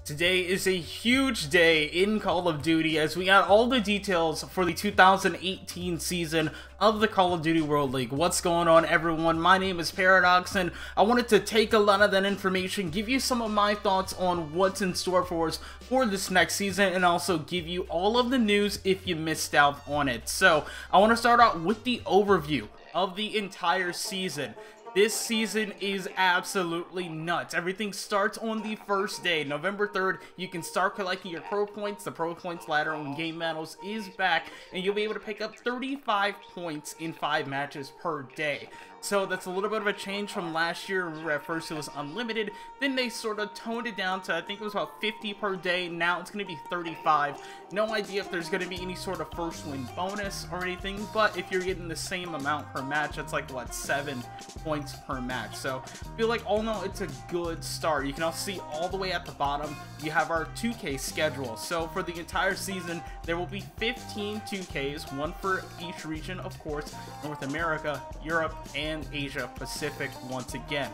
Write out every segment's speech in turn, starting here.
Today is a huge day in Call of Duty as we got all the details for the 2018 season of the Call of Duty World League. What's going on, everyone? My name is Paradox, and I wanted to take a lot of that information, give you some of my thoughts on what's in store for us for this next season, and also give you all of the news if you missed out on it. So I want to start out with the overview of the entire season. This season is absolutely nuts. Everything starts on the first day, November 3rd. You can start collecting your pro points. The pro points ladder on game battles is back, and you'll be able to pick up 35 points in 5 matches per day. So that's a little bit of a change from last year. Remember, at first it was unlimited, then they sort of toned it down to, I think it was about 50 per day. Now it's going to be 35. No idea if there's going to be any sort of first win bonus or anything, but if you're getting the same amount per match, that's like, what, 7 points per match. So I feel like all in all, it's a good start. You can also see all the way at the bottom, you have our 2K schedule. So for the entire season, there will be 15 2Ks, one for each region, of course, North America, Europe, and Asia Pacific once again.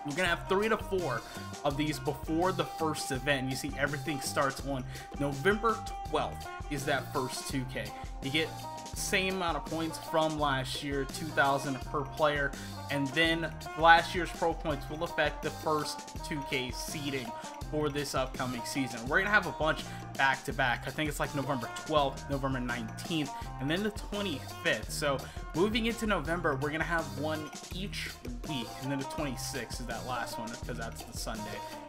We're going to have 3 to 4 of these before the first event. You see everything starts on November 12th is that first 2K. You get same amount of points from last year, 2,000 per player, and then last year's pro points will affect the first 2K seeding for this upcoming season. We're gonna have a bunch back to back. I think it's like November 12th, November 19th, and then the 25th. So moving into November, we're gonna have one each week, and then the 26th is that last one because that's the Sunday.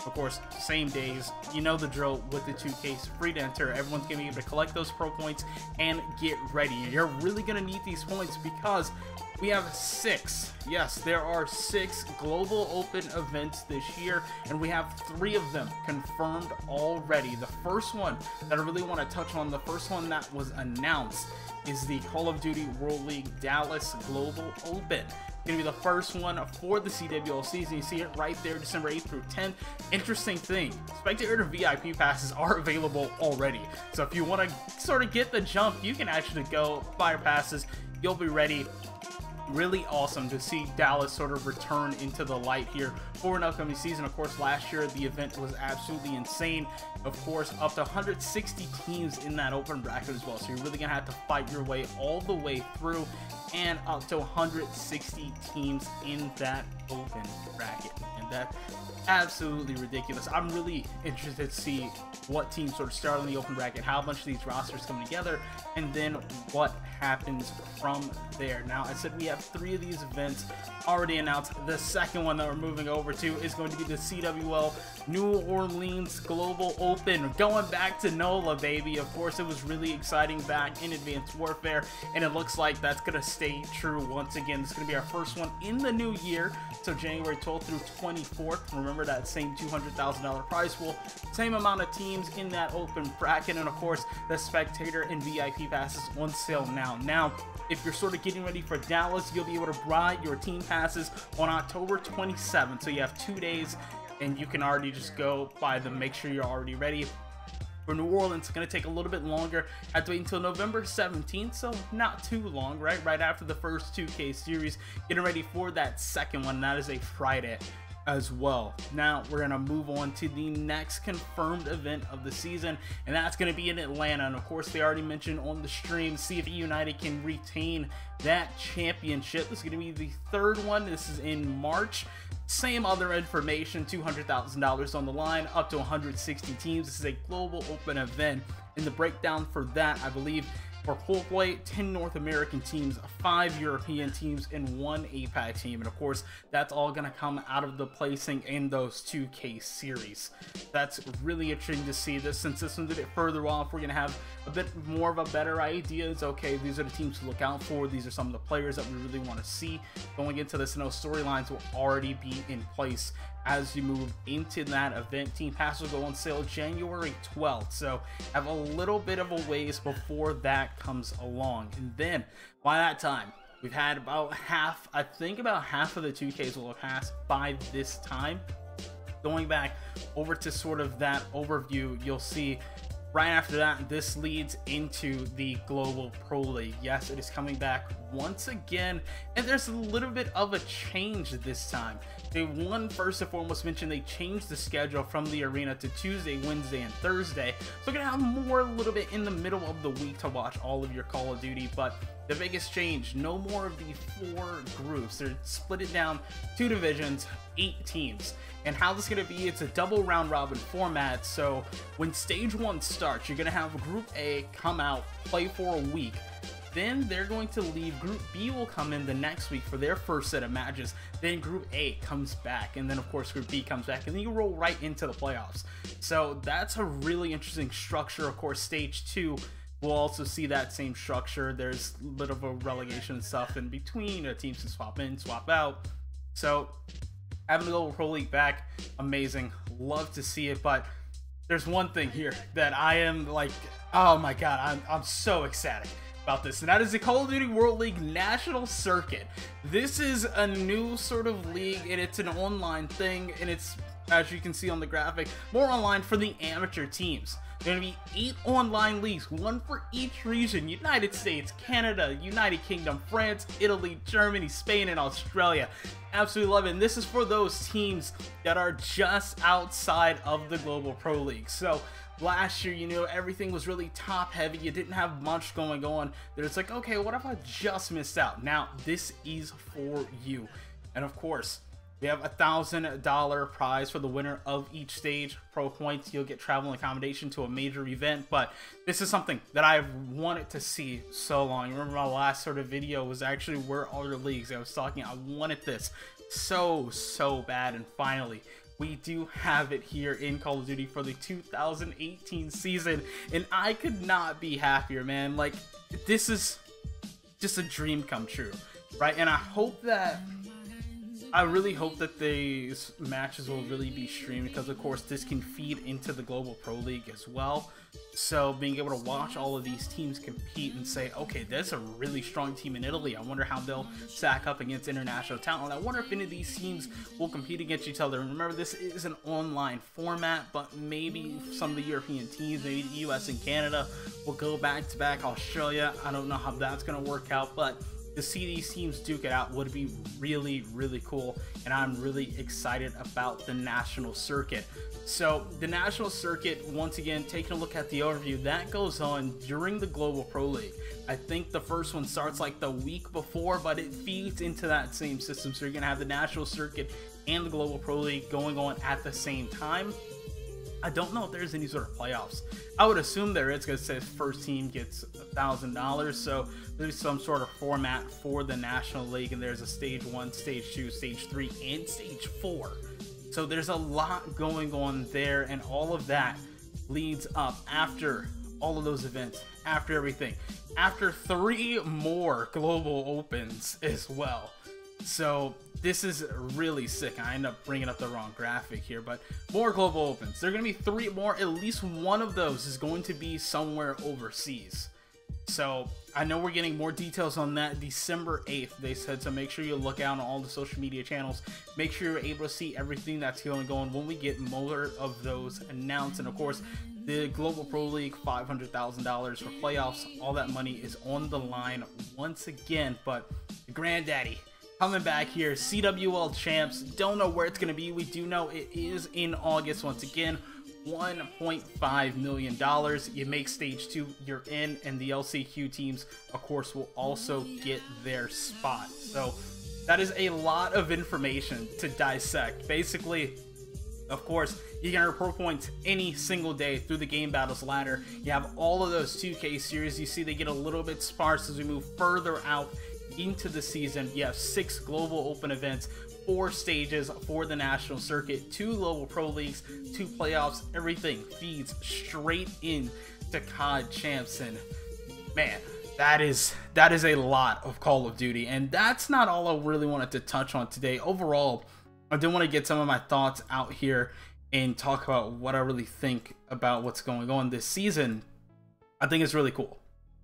Of course, same days. You know the drill with the 2Ks, free to enter. Everyone's gonna be able to collect those pro points and get ready. You're really gonna need these points because we have 6. Yes, there are 6 global open events this year, and we have 3 of them confirmed already. The first one that I really want to touch on, the first one that was announced, is the Call of Duty World League Dallas Global Open. Gonna be the first one for the CWL season. You see it right there, December 8th through 10th. Interesting thing, spectator to VIP passes are available already. So if you want to sort of get the jump, you can actually go buy your passes. You'll be ready. Really awesome to see Dallas sort of return into the light here for an upcoming season. Of course, last year the event was absolutely insane. Of course, up to 160 teams in that open bracket as well. So you're really gonna have to fight your way all the way through, and up to 160 teams in that open bracket, and that's absolutely ridiculous. I'm really interested to see what teams sort of start on the open bracket, how much of these rosters come together, and then what happens from there. Now, I said we have 3 of these events already announced. The second one that we're moving over to is going to be the CWL New Orleans Global Open. Going back to NOLA, baby. Of course, it was really exciting back in Advanced Warfare, and it looks like that's going to stay true once again. This is going to be our first one in the new year, so January 12th through 24th. Remember that same $200,000 prize pool, same amount of teams in that open bracket, and of course, the spectator and VIP passes on sale now. Now, if you're sort of getting ready for Dallas, you'll be able to buy your team passes on October 27th. So you have 2 days, and you can already just go buy them. Make sure you're already ready. For New Orleans, it's going to take a little bit longer. I have to wait until November 17th, so not too long, right? Right after the first 2K series, getting ready for that second one. That is a Friday as well. Now we're gonna move on to the next confirmed event of the season, and that's gonna be in Atlanta. And of course, they already mentioned on the stream, see if United can retain that championship. This is gonna be the 3rd one. This is in March. Same other information, $200,000 on the line, up to 160 teams. This is a global open event, and the breakdown for that, I believe, for pool play, 10 North American teams, 5 European teams, and 1 APAC team. And of course, that's all going to come out of the placing in those 2K series. That's really interesting to see this. Since this one's a bit further off, we're going to have a bit more of a better idea. It's okay, these are the teams to look out for. These are some of the players that we really want to see going into this. And those storylines will already be in place as you move into that event. Team pass will go on sale January 12th, so have a little bit of a ways before that comes along. And then by that time, we've had about half, I think about half of the 2Ks will have passed by this time. Going back over to sort of that overview, you'll see right after that, this leads into the Global Pro League. Yes, it is coming back once again, and there's a little bit of a change this time. they first and foremost mentioned they changed the schedule from the arena to Tuesday, Wednesday, and Thursday. So we're gonna have more a little bit in the middle of the week to watch all of your Call of Duty. But the biggest change, no more of the 4 groups. They're split it down 2 divisions, 8 teams. And how this is going to be, it's a double round robin format. So when stage 1 starts, you're going to have Group A come out, play for a week. Then they're going to leave. Group B will come in the next week for their first set of matches. Then Group A comes back. And then, of course, Group B comes back. And then you roll right into the playoffs. So that's a really interesting structure. Of course, stage 2, we'll also see that same structure. There's a bit of a relegation stuff in between. Teams can swap in, swap out. So having the Global Pro League back, amazing. Love to see it. But there's one thing here that I am like, oh my god, I'm so ecstatic about this, and that is the Call of Duty World League National Circuit. This is a new sort of league, and it's an online thing, and it's, as you can see on the graphic, more online for the amateur teams. There are going to be 8 online leagues, 1 for each region: United States, Canada, United Kingdom, France, Italy, Germany, Spain, and Australia. Absolutely love it. And this is for those teams that are just outside of the Global Pro League. So last year, you know, everything was really top heavy. You didn't have much going on. It's like, okay, what if I just missed out? Now, this is for you. And of course, we have a $1,000 prize for the winner of each stage. Pro points, you'll get travel and accommodation to a major event. But this is something that I've wanted to see so long. You remember my last sort of video was actually where all your leagues. I was talking, I wanted this so bad, and finally we do have it here in Call of Duty for the 2018 season, and I could not be happier, man. Like, this is just a dream come true, right? And I really hope that these matches will really be streamed, because of course this can feed into the Global Pro League as well. So being able to watch all of these teams compete and say, okay, there's a really strong team in Italy. I wonder how they'll stack up against international talent. I wonder if any of these teams will compete against each other. And remember, this is an online format, but maybe some of the European teams, maybe the US and Canada, will go back to back. Australia, I don't know how that's going to work out, but to see these teams duke it out would be really cool, and I'm really excited about the national circuit. So the national circuit, once again, taking a look at the overview, that goes on during the Global Pro League. I think the first one starts like the week before, but it feeds into that same system. So you're gonna have the national circuit and the Global Pro League going on at the same time. I don't know if there's any sort of playoffs. I would assume there is, because it says first team gets $1,000. So there's some sort of format for the National League, and there's a stage 1, stage 2, stage 3, and stage 4. So there's a lot going on there, and all of that leads up after all of those events, after everything, after 3 more global opens as well. So this is really sick. I end up bringing up the wrong graphic here, but more global opens. There are going to be 3 more. At least one of those is going to be somewhere overseas. So I know we're getting more details on that December 8th, they said. So make sure you look out on all the social media channels. Make sure you're able to see everything that's going on when we get more of those announced. And of course, the Global Pro League, $500,000 for playoffs. All that money is on the line once again. But the granddaddy coming back here, CWL champs. Don't know where it's going to be. We do know it is in August once again. $1.5 million. You make stage 2, you're in, and the LCQ teams, of course, will also get their spot. So that is a lot of information to dissect. Basically, of course, you can earn pro points any single day through the Game Battles ladder. You have all of those 2K series. You see they get a little bit sparse as we move further out into the season. You have 6 global open events, 4 stages for the national circuit, 2 global pro leagues, 2 playoffs. Everything feeds straight in to COD champs, and man, that is a lot of Call of Duty. And that's not all I really wanted to touch on today. Overall, I do want to get some of my thoughts out here and talk about what I really think about what's going on this season. I think it's really cool.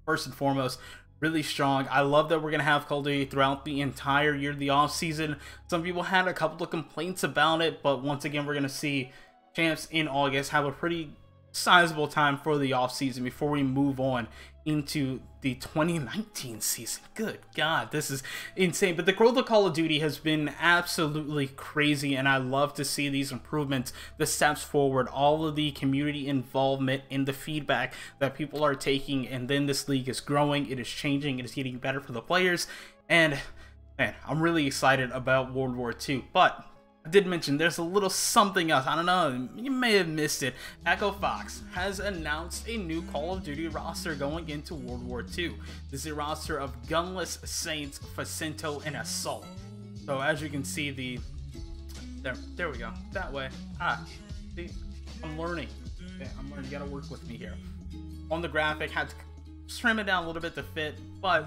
First and foremost, really strong. I love that we're going to have Call of Duty throughout the entire year, the off season. Some people had a couple of complaints about it, but once again, we're going to see champs in August, have a pretty sizable time for the offseason before we move on into the 2019 season. Good God, this is insane. But the growth of Call of Duty has been absolutely crazy, and I love to see these improvements, the steps forward, all of the community involvement and the feedback that people are taking, and then this league is growing, it is changing, it is getting better for the players, and man, I'm really excited about World War II. But I did mention there's a little something else. I don't know, you may have missed it. Echo Fox has announced a new Call of Duty roster going into World War II. This is a roster of Gunless, Saints, Jacinto, and Assault. So as you can see, there we go, that way. See, I'm learning. Okay, I'm learning. You gotta work with me here. On the graphic, had to trim it down a little bit to fit, but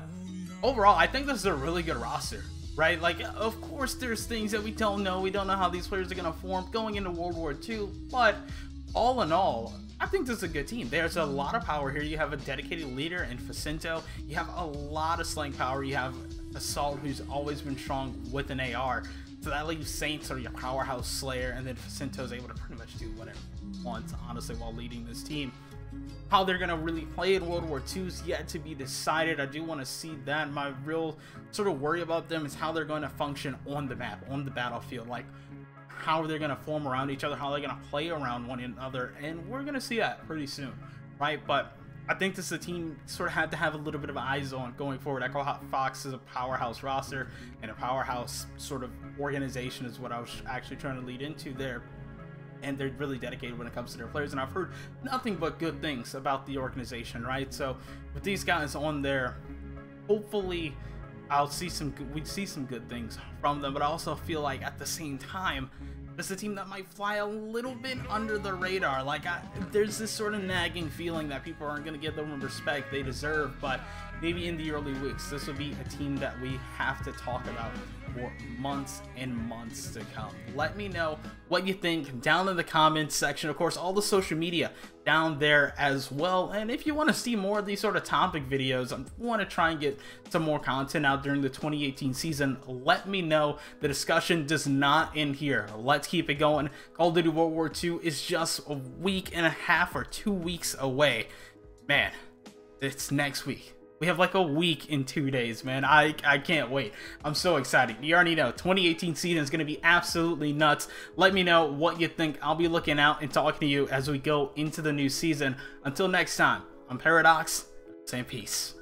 overall, I think this is a really good roster. Right? Like, of course, there's things that we don't know. We don't know how these players are going to form going into World War II. But all in all, I think this is a good team. There's a lot of power here. You have a dedicated leader in Jacinto. You have a lot of slaying power. You have Assault, who's always been strong with an AR. So that leaves Saints or your powerhouse Slayer. And then Jacinto's able to pretty much do whatever he wants, honestly, while leading this team. How they're going to really play in World War II is yet to be decided. I do want to see that. My real sort of worry about them is how they're going to function on the map, on the battlefield. Like, how are they going to form around each other, how they're going to play around one another, and we're going to see that pretty soon, right? But I think this is a team sort of had to have a little bit of eyes on going forward. Echo Fox is a powerhouse roster, and a powerhouse sort of organization is what I was actually trying to lead into there. And they're really dedicated when it comes to their players, and I've heard nothing but good things about the organization, right? So with these guys on there, hopefully we'd see some good things from them. But I also feel like at the same time, it's a team that might fly a little bit under the radar. Like, there's this sort of nagging feeling that people aren't going to give them the respect they deserve, but maybe in the early weeks, this will be a team that we have to talk about for months and months to come. Let me know what you think down in the comments section. Of course, all the social media down there as well. And if you want to see more of these sort of topic videos, I want to try and get some more content out during the 2018 season, let me know. The discussion does not end here. Let's keep it going. Call of Duty World War II is just a week and a half or 2 weeks away. Man, it's next week. We have like a week in 2 days, man. I can't wait. I'm so excited. You already know, 2018 season is going to be absolutely nuts. Let me know what you think. I'll be looking out and talking to you as we go into the new season. Until next time, I'm Paradox, saying peace.